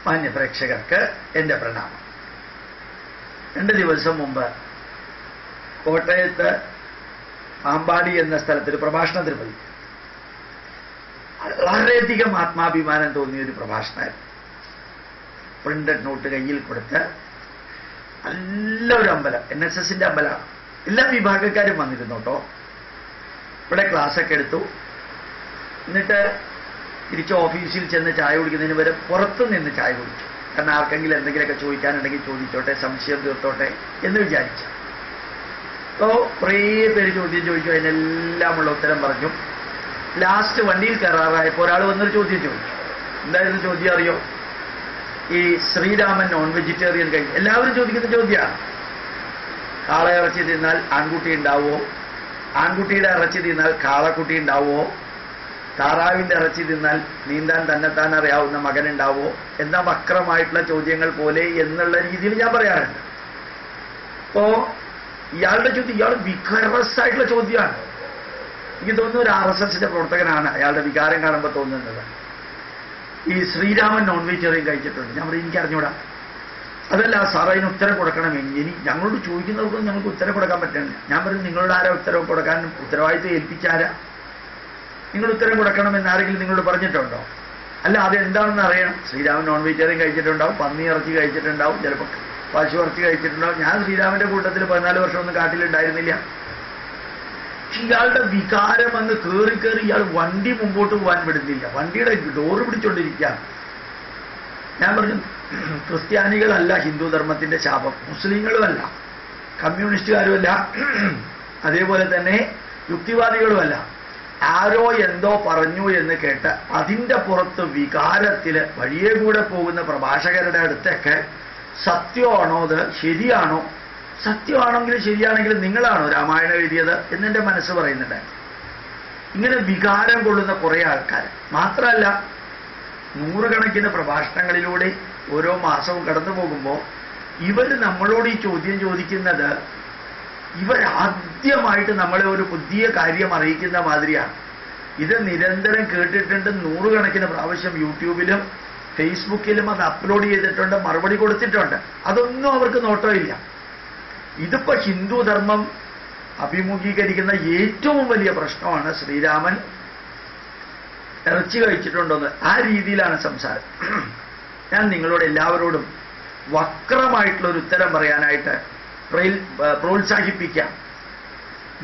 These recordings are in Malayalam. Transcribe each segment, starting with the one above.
മാന്യ പ്രേക്ഷകർക്ക് എൻ്റെ പ്രണാമം. 2 ദിവസം മുമ്പ് കോട്ടയത്ത് പാമ്പാടി എന്ന സ്ഥലത്തൊരു പ്രഭാഷണത്തിന് പോയി. വളരെയധികം ആത്മാഭിമാനം തോന്നിയൊരു പ്രഭാഷണമായിരുന്നു. പ്രിന്റഡ് നോട്ട് കയ്യിൽ കൊടുത്ത് നല്ലൊരു അമ്പലം, NSSന്റെ അമ്പലമാണ്. എല്ലാ വിഭാഗക്കാരും വന്നിരുന്നു കേട്ടോ. ഇവിടെ ക്ലാസ്സൊക്കെ എടുത്തു. എന്നിട്ട് തിരിച്ച് ഓഫീസിൽ ചെന്ന് ചായ കുടിക്കുന്നതിന് വരെ പുറത്തു നിന്ന് ചായ കുടിച്ചു. കാരണം ആർക്കെങ്കിലും എന്തെങ്കിലുമൊക്കെ ചോദിക്കാനുണ്ടെങ്കിൽ ചോദിച്ചോട്ടെ, സംശയം തീർത്തോട്ടെ എന്ന് വിചാരിച്ചു. അപ്പോൾ കുറേ പേര് ചോദ്യം ചോദിച്ചു. അതിനെല്ലാമുള്ള ഉത്തരം പറഞ്ഞു. ലാസ്റ്റ് വണ്ടിയിൽ കയറാറായപ്പോൾ ഒരാൾ വന്നൊരു ചോദ്യം ചോദിച്ചു. എന്തായിരുന്നു ചോദ്യം അറിയോ? ഈ ശ്രീരാമൻ നോൺ വെജിറ്റേറിയൻ കഴിക്കും. എല്ലാവരും ചോദിക്കുന്ന ചോദ്യമാണ്. കാള ഇറച്ചി തിന്നാൽ ആൺകുട്ടി ഉണ്ടാവുമോ? ആൺകുട്ടിയുടെ ഇറച്ചി തിന്നാൽ കാളക്കുട്ടി ഉണ്ടാവുമോ? താറാവിന്റെ ഇറച്ചി തിന്നാൽ നീന്താൻ തന്നെത്താൻ അറിയാവുന്ന മകനുണ്ടാവുമോ? എന്ന വക്രമായിട്ടുള്ള ചോദ്യങ്ങൾ പോലെ എന്നുള്ള രീതിയിൽ ഞാൻ പറയാറുണ്ട്. അപ്പോ ഇയാളുടെ ചോദ്യം ഇയാൾ വികാരസ് ആയിട്ടുള്ള ചോദ്യമാണ്. എനിക്ക് തോന്നുന്നു ഒരു RSSന്റെ പ്രവർത്തകനാണ്. അയാളുടെ വികാരം കാണുമ്പോൾ തോന്നുന്നത്. ഈ ശ്രീരാമൻ നോൺ വെജിറ്റേറിയൻ കഴിച്ചിട്ടുണ്ട്. ഞാൻ പറയും എനിക്ക് അറിഞ്ഞൂടാ. അതല്ല സാർ, അതിന് ഉത്തരം കൊടുക്കണമെങ്കിൽ ഇനി ഞങ്ങളോട് ചോദിക്കുന്നവർക്കൊന്നും ഞങ്ങൾക്ക് ഉത്തരം കൊടുക്കാൻ പറ്റുന്നില്ല. ഞാൻ പറയും നിങ്ങളുടെ ആരാ ഉത്തരവ് കൊടുക്കാൻ ഉത്തരവാദിത്വം ഏൽപ്പിച്ചാരാ? നിങ്ങൾ ഉത്തരം കൊടുക്കണമെന്ന് ആരെങ്കിലും നിങ്ങളോട് പറഞ്ഞിട്ടുണ്ടോ? അല്ല, അതെന്താണെന്ന് അറിയണം. ശ്രീരാമൻ നോൺ വെജിറ്റേറിയൻ കഴിച്ചിട്ടുണ്ടാവും, പന്നി ഇറച്ചി കഴിച്ചിട്ടുണ്ടാവും, ചിലപ്പോൾ പശു ഇറച്ചി കഴിച്ചിട്ടുണ്ടാവും. ഞാൻ ശ്രീരാമന്റെ കൂട്ടത്തിൽ 14 വർഷമൊന്നും കാട്ടിലുണ്ടായിരുന്നില്ല. ഇയാളുടെ വികാരം അങ്ങ് കയറി കയറി ഇയാൾ വണ്ടി മുമ്പോട്ട് പോകാൻ വിടുന്നില്ല. വണ്ടിയുടെ ഡോറ് പിടിച്ചോണ്ടിരിക്കുകയാണ്. ഞാൻ പറഞ്ഞു, ക്രിസ്ത്യാനികളല്ല ഹിന്ദു ധർമ്മത്തിന്റെ ശാപം, മുസ്ലിങ്ങളുമല്ല, കമ്മ്യൂണിസ്റ്റുകാരുമല്ല, അതേപോലെ തന്നെ യുക്തിവാദികളുമല്ല. ആരോ എന്തോ പറഞ്ഞു എന്ന് കേട്ട് അതിൻ്റെ പുറത്ത് വികാരത്തിൽ വഴിയെ കൂടെ പോകുന്ന പ്രഭാഷകരുടെ അടുത്തൊക്കെ സത്യമാണോ, അത് ശരിയാണോ, സത്യമാണെങ്കിലും ശരിയാണെങ്കിലും നിങ്ങളാണോ രാമായണം എഴുതിയത് എന്നെൻ്റെ മനസ്സ് പറയുന്നുണ്ട്. ഇങ്ങനെ വികാരം കൊള്ളുന്ന കുറേ ആൾക്കാർ മാത്രമല്ല, നൂറുകണക്കിന് പ്രഭാഷണങ്ങളിലൂടെ ഓരോ മാസവും കടന്നു പോകുമ്പോൾ ഇവർ നമ്മളോട് ഈ ചോദ്യം ചോദിക്കുന്നത് ഇവരാദ്യമായിട്ട് നമ്മളെ ഒരു പുതിയ കാര്യം അറിയിക്കുന്ന മാതിരിയാണ്. ഇത് നിരന്തരം കേട്ടിട്ടുണ്ട്. നൂറുകണക്കിന് പ്രാവശ്യം യൂട്യൂബിലും ഫേസ്ബുക്കിലും അത് അപ്ലോഡ് ചെയ്തിട്ടുണ്ട്, മറുപടി കൊടുത്തിട്ടുണ്ട്. അതൊന്നും അവർക്ക് നോട്ടമില്ല. ഇതിപ്പോ ഹിന്ദു ധർമ്മം അഭിമുഖീകരിക്കുന്ന ഏറ്റവും വലിയ പ്രശ്നമാണ് ശ്രീരാമൻ ഇറച്ചി കഴിച്ചിട്ടുണ്ടോന്ന്. ആ രീതിയിലാണ് സംസാരം. ഞാൻ നിങ്ങളോട് എല്ലാവരോടും വക്രമായിട്ടുള്ള ഒരു ഉത്തരം പറയാനായിട്ട് പ്രോത്സാഹിപ്പിക്കാം.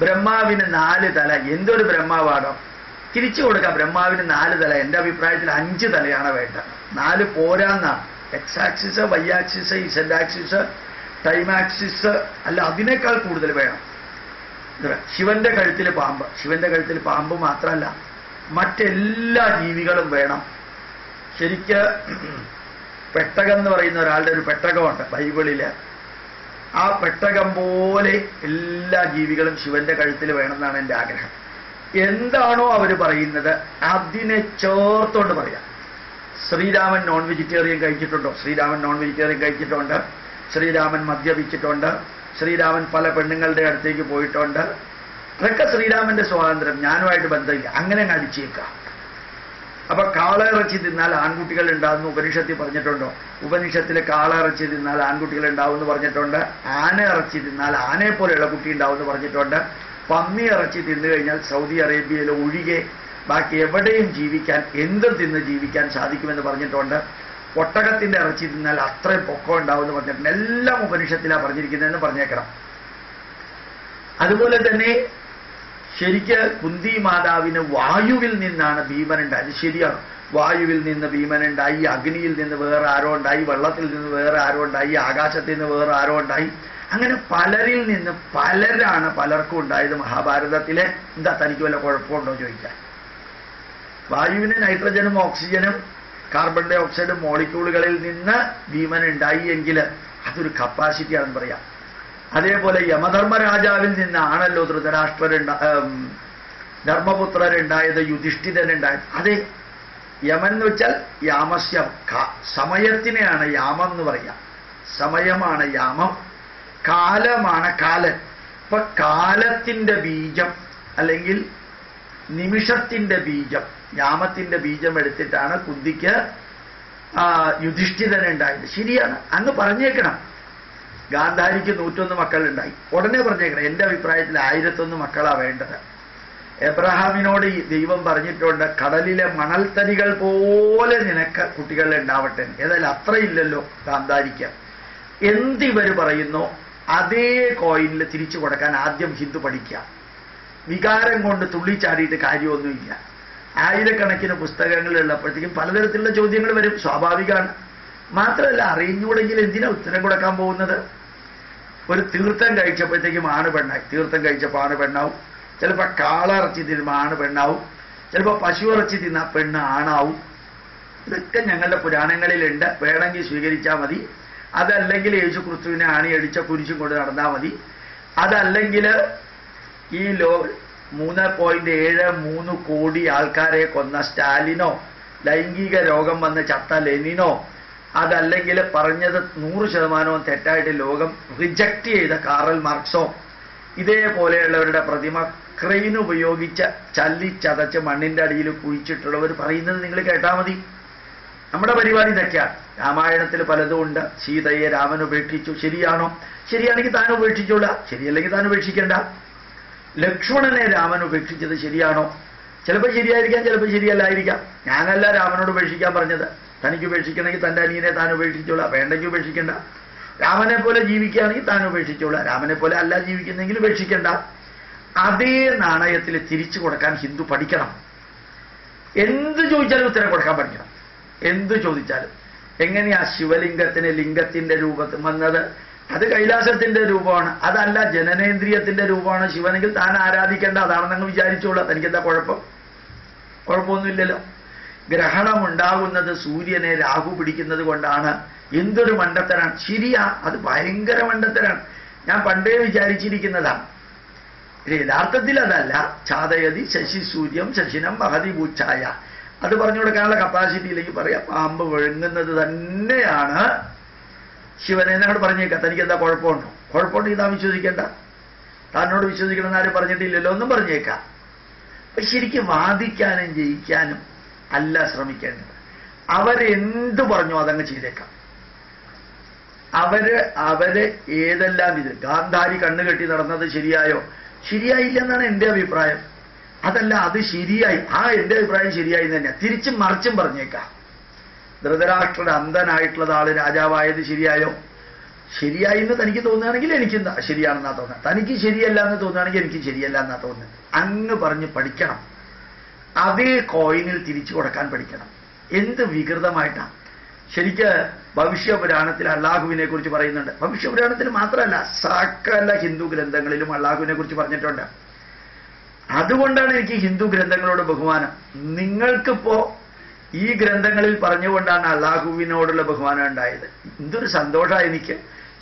ബ്രഹ്മാവിന് 4 തല. എന്തൊരു ബ്രഹ്മാവാണോ? തിരിച്ചു കൊടുക്കാം. ബ്രഹ്മാവിന് 4 തല. എൻ്റെ അഭിപ്രായത്തിൽ 5 തലയാണ് വേണ്ടത്. 4 പോരാന്നാണ്. X axis, y axis, z axis, time axis അല്ല, അതിനേക്കാൾ കൂടുതൽ വേണം. ശിവന്റെ കഴുത്തിൽ പാമ്പ്. ശിവന്റെ കഴുത്തിൽ പാമ്പ് മാത്രമല്ല, മറ്റെല്ലാ ജീവികളും വേണം. ശരിക്ക് പെട്ടകം എന്ന് പറയുന്ന ഒരാളുടെ ഒരു പെട്ടകമുണ്ട് ബൈബിളില്. ആ പെട്ടകം പോലെ എല്ലാ ജീവികളും ശിവന്റെ കഴുത്തിൽ വേണമെന്നാണ് എൻ്റെ ആഗ്രഹം. എന്താണോ അവർ പറയുന്നത് അതിനെ ചേർത്തോണ്ട് പറയാം. ശ്രീരാമൻ നോൺ വെജിറ്റേറിയൻ കഴിച്ചിട്ടുണ്ടോ? ശ്രീരാമൻ നോൺ വെജിറ്റേറിയൻ കഴിച്ചിട്ടുണ്ട്. ശ്രീരാമൻ മദ്യപിച്ചിട്ടുണ്ട്. ശ്രീരാമൻ പല പെണ്ണുങ്ങളുടെ അടുത്തേക്ക് പോയിട്ടുണ്ട്. അതൊക്കെ ശ്രീരാമന്റെ സ്വാതന്ത്ര്യം, ഞാനുമായിട്ട് ബന്ധമില്ല. അങ്ങനെ അടിച്ചേക്കാം. അപ്പൊ കാള ഇറച്ചി തിന്നാൽ ആൺകുട്ടികൾ ഉണ്ടാവുന്ന ഉപനിഷത്തിൽ പറഞ്ഞിട്ടുണ്ടോ? ഉപനിഷത്തിൽ കാള ഇറച്ചി തിന്നാൽ ആൺകുട്ടികൾ ഉണ്ടാവും എന്ന് പറഞ്ഞിട്ടുണ്ട്. ആന ഇറച്ചി തിന്നാൽ ആനയെ പോലെയുള്ള കുട്ടി ഉണ്ടാവും എന്ന് പറഞ്ഞിട്ടുണ്ട്. പന്നി ഇറച്ചി തിന്നു കഴിഞ്ഞാൽ സൗദി അറേബ്യയിൽ ഒഴികെ ബാക്കി എവിടെയും ജീവിക്കാൻ, എന്തും തിന്ന് ജീവിക്കാൻ സാധിക്കുമെന്ന് പറഞ്ഞിട്ടുണ്ട്. ഒട്ടകത്തിന്റെ ഇറച്ചി തിന്നാൽ അത്രയും പൊക്കം ഉണ്ടാവും എന്ന് പറഞ്ഞിട്ടുണ്ട്. എല്ലാം ഉപനിഷത്തിലാണ് പറഞ്ഞിരിക്കുന്നതെന്ന് പറഞ്ഞേക്കണം. അതുപോലെ തന്നെ ശരിക്ക് കുന്തി മാതാവിന് വായുവിൽ നിന്നാണ് ഭീമനുണ്ടായത്. ശരിയാണ്. വായുവിൽ നിന്ന് ഭീമനുണ്ടായി, അഗ്നിയിൽ നിന്ന് വേറെ ആരോ ഉണ്ടായി, വെള്ളത്തിൽ നിന്ന് വേറെ ആരോ ഉണ്ടായി, ആകാശത്തിൽ നിന്ന് വേറെ ആരോ ഉണ്ടായി. അങ്ങനെ പലരിൽ നിന്ന് പലരാണ് പലർക്കും ഉണ്ടായത് മഹാഭാരതത്തിലെ. എന്താ തനിക്ക് വല്ല കുഴപ്പമുണ്ടോ ചോദിക്കാൻ? വായുവിന് നൈട്രജനും ഓക്സിജനും കാർബൺ ഡൈ ഓക്സൈഡ് മോളിക്യൂളുകളിൽ നിന്ന് ഭീമനുണ്ടായി എങ്കിൽ അതൊരു കപ്പാസിറ്റിയാണെന്ന് പറയാം. അതേപോലെ യമധർമ്മരാജാവിൽ നിന്നാണല്ലോ ധർമ്മപുത്രരുണ്ടായത്, യുധിഷ്ഠിരനുണ്ടായത്. അതെ, യമൻ എന്ന് വെച്ചാൽ യാമസ്യ, സമയത്തിനെയാണ് യാമം എന്ന് പറയാം. സമയമാണ് യാമം, കാലമാണ് കാലൻ. ഇപ്പൊ കാലത്തിന്റെ ബീജം അല്ലെങ്കിൽ നിമിഷത്തിന്റെ ബീജം, യാമത്തിന്റെ ബീജം എടുത്തിട്ടാണ് കുന്തിക്ക് യുധിഷ്ഠിരനുണ്ടായത്. ശരിയാണ്, അങ്ങ് പറഞ്ഞേക്കണം. ഗാന്ധാരിക്ക് 101 മക്കളുണ്ടായി. ഉടനെ പറഞ്ഞേക്കണം, എൻ്റെ അഭിപ്രായത്തിൽ 1001 മക്കളാണ് വേണ്ടത്. എബ്രഹാമിനോട് ഈ ദൈവം പറഞ്ഞിട്ടുണ്ട്, കടലിലെ മണൽത്തരികൾ പോലെ നിനക്ക് കുട്ടികൾ ഉണ്ടാവട്ടെ. ഏതായാലും അത്രയില്ലല്ലോ ഗാന്ധാരിക്ക്. എന്തിവർ പറയുന്നോ അതേ കോയിനിൽ തിരിച്ചു കൊടുക്കാൻ ആദ്യം ഹിന്ദു പഠിക്കുക. വികാരം കൊണ്ട് തുള്ളിച്ചാടിയിട്ട് കാര്യമൊന്നുമില്ല. ആയിരക്കണക്കിന് പുസ്തകങ്ങൾ ഉള്ളപ്പോഴത്തേക്കും പലതരത്തിലുള്ള ചോദ്യങ്ങൾ വരും, സ്വാഭാവികമാണ്. മാത്രമല്ല, അറിഞ്ഞൂടെങ്കിൽ എന്തിനാ ഉത്തരം കൊടുക്കാൻ പോകുന്നത്? ഒരു തീർത്ഥം കഴിച്ചപ്പോഴത്തേക്കും ആണ് പെണ്ണായി, തീർത്ഥം കഴിച്ചപ്പോൾ ആണ് പെണ്ണാവും. ചിലപ്പോൾ കാളയിറച്ചി തിന്നുമ്പോൾ ആണ് പെണ്ണാവും, ചിലപ്പോൾ പശു ഇറച്ചി തിന്ന പെണ്ണ് ആണാവും. ഇതൊക്കെ ഞങ്ങളുടെ പുരാണങ്ങളിലുണ്ട്, വേണമെങ്കിൽ സ്വീകരിച്ചാൽ മതി. അതല്ലെങ്കിൽ യേശു ക്രിസ്തുവിനെ ആണിയടിച്ച കുരിശും കൊണ്ട് നടന്നാൽ മതി. അതല്ലെങ്കിൽ ഈ 3.73 കോടി ആൾക്കാരെ കൊന്ന സ്റ്റാലിനോ, ലൈംഗിക രോഗം വന്ന് ചത്ത ലെനിനോ, അതല്ലെങ്കിൽ പറഞ്ഞത് 100% തെറ്റായിട്ട് ലോകം റിജക്റ്റ് ചെയ്ത കാറൽ മാർക്സോ, ഇതേപോലെയുള്ളവരുടെ പ്രതിമ ക്രെയിൻ ഉപയോഗിച്ച് ചതച്ച് മണ്ണിൻ്റെ അടിയിൽ കുഴിച്ചിട്ടുള്ളവർ പറയുന്നത് നിങ്ങൾ കേട്ടാൽ മതി. നമ്മുടെ പരിപാടി ഇതൊക്കെയാണ്. രാമായണത്തിൽ പലതും ഉണ്ട്. സീതയെ രാമൻ ഉപേക്ഷിച്ചു, ശരിയാണോ? ശരിയാണെങ്കിൽ താൻ ഉപേക്ഷിച്ചോളാം, ശരിയല്ലെങ്കിൽ താൻ ഉപേക്ഷിക്കേണ്ട. ലക്ഷ്മണനെ രാമൻ ഉപേക്ഷിച്ചത് ശരിയാണോ? ചിലപ്പോൾ ശരിയായിരിക്കാം, ചിലപ്പോൾ ശരിയല്ലായിരിക്കാം. ഞാനല്ല രാമനോട് ഉപേക്ഷിക്കാൻ പറഞ്ഞത്. തനിക്ക് ഉപേക്ഷിക്കണമെങ്കിൽ തൻ്റെ അനിയനെ താൻ ഉപേക്ഷിച്ചോളാം, വേണ്ടെങ്കിൽ ഉപേക്ഷിക്കേണ്ട. രാമനെ പോലെ ജീവിക്കുകയാണെങ്കിൽ താൻ ഉപേക്ഷിച്ചോളാം, രാമനെ പോലെ അല്ല ജീവിക്കുന്നെങ്കിൽ ഉപേക്ഷിക്കേണ്ട. അതേ നാണയത്തിൽ തിരിച്ചു കൊടുക്കാൻ ഹിന്ദു പഠിക്കണം. എന്ത് ചോദിച്ചാലും ഉത്തരം കൊടുക്കാൻ പഠിക്കണം. എന്തു ചോദിച്ചാലും. എങ്ങനെയാ ശിവലിംഗത്തിന് ലിംഗത്തിന്റെ രൂപത്തിൽ വന്നത്? അത് കൈലാസത്തിന്റെ രൂപമാണ്, അതല്ല ജനനേന്ദ്രിയത്തിന്റെ രൂപമാണ്. ശിവനെങ്കിൽ താൻ ആരാധിക്കേണ്ട, അതാണെന്നങ്ങ് വിചാരിച്ചോളാം. തനിക്കെന്താ കുഴപ്പം? കുഴപ്പമൊന്നുമില്ലല്ലോ. ഗ്രഹണം ഉണ്ടാകുന്നത് സൂര്യനെ രാഹു പിടിക്കുന്നത് കൊണ്ടാണ്. എന്തൊരു മണ്ടത്തരാണ്. ശരിയാ, അത് ഭയങ്കര മണ്ടത്തരാണ്. ഞാൻ പണ്ടേ വിചാരിച്ചിരിക്കുന്നതാണ്. യഥാർത്ഥത്തിൽ അതല്ല. ഛാദയതി ശശി സൂര്യം ശശിനം മഹതി ഭൂച്ഛായ. അത് പറഞ്ഞു കൊടുക്കാനുള്ള കപ്പാസിറ്റിയിലേക്ക് പറയാം. പാമ്പ് വിഴുങ്ങുന്നത് തന്നെയാണ് ശിവനെ. എന്നോട് പറഞ്ഞേക്കാം, തനിക്ക് എന്താ കുഴപ്പമുണ്ടോ? കുഴപ്പമുണ്ടെങ്കിൽ താൻ വിശ്വസിക്കേണ്ട. താനോട് വിശ്വസിക്കണമെന്ന് ആരും പറഞ്ഞിട്ടില്ലല്ലോ, ഒന്നും പറഞ്ഞേക്കാം. അപ്പൊ ശരിക്കും വാദിക്കാനും ജയിക്കാനും അല്ല ശ്രമിക്കേണ്ടത്. അവരെന്ത് പറഞ്ഞോ അതങ്ങ് ചെയ്തേക്കാം. അവര് ഏതെല്ലാം ഇത് ഗാന്ധാരി കണ്ണുകെട്ടി നടന്നത് ശരിയായോ? ശരിയായില്ല എന്നാണ് എൻ്റെ അഭിപ്രായം. അതല്ല, അത് ശരിയായി. എൻ്റെ അഭിപ്രായം ശരിയായി തന്നെ. തിരിച്ചും മറിച്ചും പറഞ്ഞേക്കാം. ധൃതരാഷ്ട്രയുടെ അന്ധനായിട്ടുള്ളത് ആള് രാജാവായത് ശരിയായോ? ശരിയായി എന്ന് തനിക്ക് തോന്നുകയാണെങ്കിൽ എനിക്ക് ശരിയാണെന്നാ തോന്നുന്നത്. തനിക്ക് ശരിയല്ല എന്ന് തോന്നുകയാണെങ്കിൽ എനിക്ക് ശരിയല്ല എന്നാ തോന്നുന്നത്. അങ്ങ് പറഞ്ഞ് പഠിക്കണം. അതേ കോയിനിൽ തിരിച്ചു കൊടുക്കാൻ പഠിക്കണം. എന്ത് വികൃതമായിട്ടാണ്. ശരിക്ക് ഭവിഷ്യപുരാണത്തിൽ അള്ളാഹുവിനെ കുറിച്ച് പറയുന്നുണ്ട്. ഭവിഷ്യപുരാണത്തിൽ മാത്രമല്ല, സകല ഹിന്ദു ഗ്രന്ഥങ്ങളിലും അള്ളാഹുവിനെ കുറിച്ച് പറഞ്ഞിട്ടുണ്ട്. അതുകൊണ്ടാണ് എനിക്ക് ഹിന്ദു ഗ്രന്ഥങ്ങളോട് ബഹുമാനം. നിങ്ങൾക്കിപ്പോ ഈ ഗ്രന്ഥങ്ങളിൽ പറഞ്ഞുകൊണ്ടാണ് അള്ളാഹുവിനോടുള്ള ബഹുമാനം ഉണ്ടായത്. എന്തൊരു സന്തോഷമാണ് എനിക്ക്.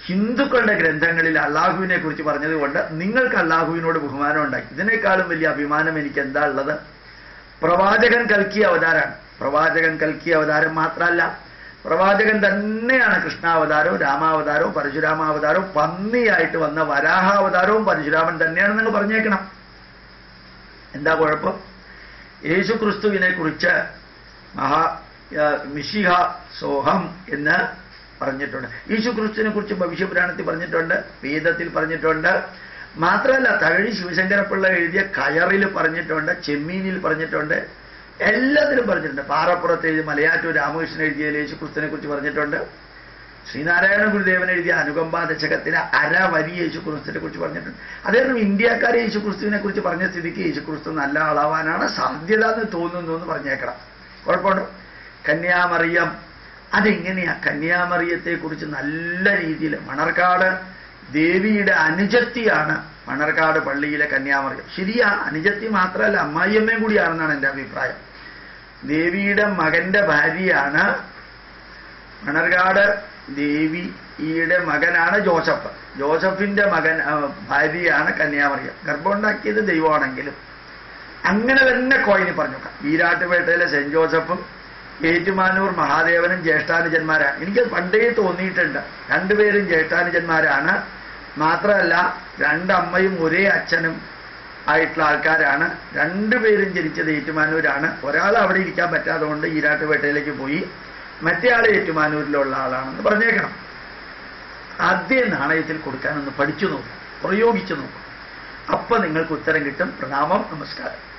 ഹിന്ദുക്കളുടെ ഗ്രന്ഥങ്ങളിൽ അള്ളാഹുവിനെ കുറിച്ച് പറഞ്ഞതുകൊണ്ട് നിങ്ങൾക്ക് അള്ളാഹുവിനോട് ബഹുമാനം ഉണ്ടായി. ഇതിനേക്കാളും വലിയ അഭിമാനം എനിക്ക് എന്താ ഉള്ളത്? പ്രവാചകൻ കൽക്കി അവതാരമാണ്. പ്രവാചകൻ കൽക്കി അവതാരം മാത്രമല്ല, പ്രവാചകൻ തന്നെയാണ് കൃഷ്ണാവതാരവും രാമാവതാരവും പരശുരാമാവതാരവും. പന്നിയായിട്ട് വന്ന വരാഹാവതാരവും പരശുരാമൻ തന്നെയാണ് നിങ്ങൾ പറഞ്ഞേക്കണം. എന്താ കുഴപ്പം? യേശു ക്രിസ്തുവിനെ കുറിച്ച് മിശിഹ സോഹം എന്ന് പറഞ്ഞിട്ടുണ്ട്. യേശു ക്രിസ്തുവിനെ കുറിച്ച് ഭവിഷ്യപുരാണത്തിൽ പറഞ്ഞിട്ടുണ്ട്, വേദത്തിൽ പറഞ്ഞിട്ടുണ്ട്. മാത്രമല്ല, തകഴി ശിവശങ്കരപ്പിള്ള എഴുതിയ കയറിൽ പറഞ്ഞിട്ടുണ്ട്, ചെമ്മീനിൽ പറഞ്ഞിട്ടുണ്ട്, എല്ലാത്തിലും പറഞ്ഞിട്ടുണ്ട്. പാറപ്പുറത്ത് എഴുതി മലയാറ്റൂർ രാമകൃഷ്ണൻ എഴുതിയ യേശു ക്രിസ്തുവിനെ കുറിച്ച് പറഞ്ഞിട്ടുണ്ട്. ശ്രീനാരായണ ഗുരുദേവൻ എഴുതിയ അനുകമ്പാ ദശകത്തിന് അരവരി യേശു ക്രിസ്തുവിനെ കുറിച്ച് പറഞ്ഞിട്ടുണ്ട്. അദ്ദേഹം ഇന്ത്യക്കാർ യേശു ക്രിസ്തുവിനെ കുറിച്ച് പറഞ്ഞ സ്ഥിതിക്ക് യേശു ക്രിസ്തു നല്ല ആളാവാനാണ് സാധ്യത എന്ന് തോന്നുന്നു എന്ന് പറഞ്ഞേക്കണം. കുഴപ്പമുണ്ടോ? കന്യാമറിയം, അതെങ്ങനെയാ? കന്യാമറിയത്തെ കുറിച്ച് നല്ല രീതിയിൽ മണർക്കാട് ദേവിയുടെ അനുജത്തിയാണ് മണർക്കാട് പള്ളിയിലെ കന്യാമറിയം. ശരിയാ, അനുജത്തി മാത്രമല്ല അമ്മായിയമ്മയും കൂടിയാണെന്നാണ് എൻ്റെ അഭിപ്രായം. ദേവിയുടെ മകന്റെ ഭാര്യയാണ് മണർക്കാട് ദേവിയുടെ മകനാണ് ജോസഫ്. ജോസഫിന്റെ ഭാര്യയാണ് കന്യാമറിയം. ഗർഭമുണ്ടാക്കിയത് ദൈവമാണെങ്കിലും അങ്ങനെ തന്നെ കോയിനി പറഞ്ഞു. ഈരാട്ടുപേട്ടയിലെ സെന്റ് ജോസഫും ഏറ്റുമാനൂർ മഹാദേവനും ജ്യേഷ്ഠാനുജന്മാരാണ്. എനിക്ക് പണ്ടേ തോന്നിയിട്ടുണ്ട് രണ്ടുപേരും ജ്യേഷ്ഠാനുജന്മാരാണ്. മാത്രമല്ല, രണ്ടമ്മയും ഒരേ അച്ഛനും ആയിട്ടുള്ള ആൾക്കാരാണ്. രണ്ടുപേരും ജനിച്ചത് ഏറ്റുമാനൂരാണ്. ഒരാൾ അവിടെ ഇരിക്കാൻ പറ്റാതെ കൊണ്ട് ഈരാട്ടുപേട്ടയിലേക്ക് പോയി. മറ്റേ ആൾ ഏറ്റുമാനൂരിലുള്ള ആളാണെന്ന് പറഞ്ഞേക്കണം. ആദ്യം നാണയത്തിൽ കൊടുക്കാനൊന്ന് പഠിച്ചു നോക്കും, പ്രയോഗിച്ചു നോക്കും. അപ്പൊ നിങ്ങൾക്ക് ഉത്തരം കിട്ടും. പ്രണാമം, നമസ്കാരം.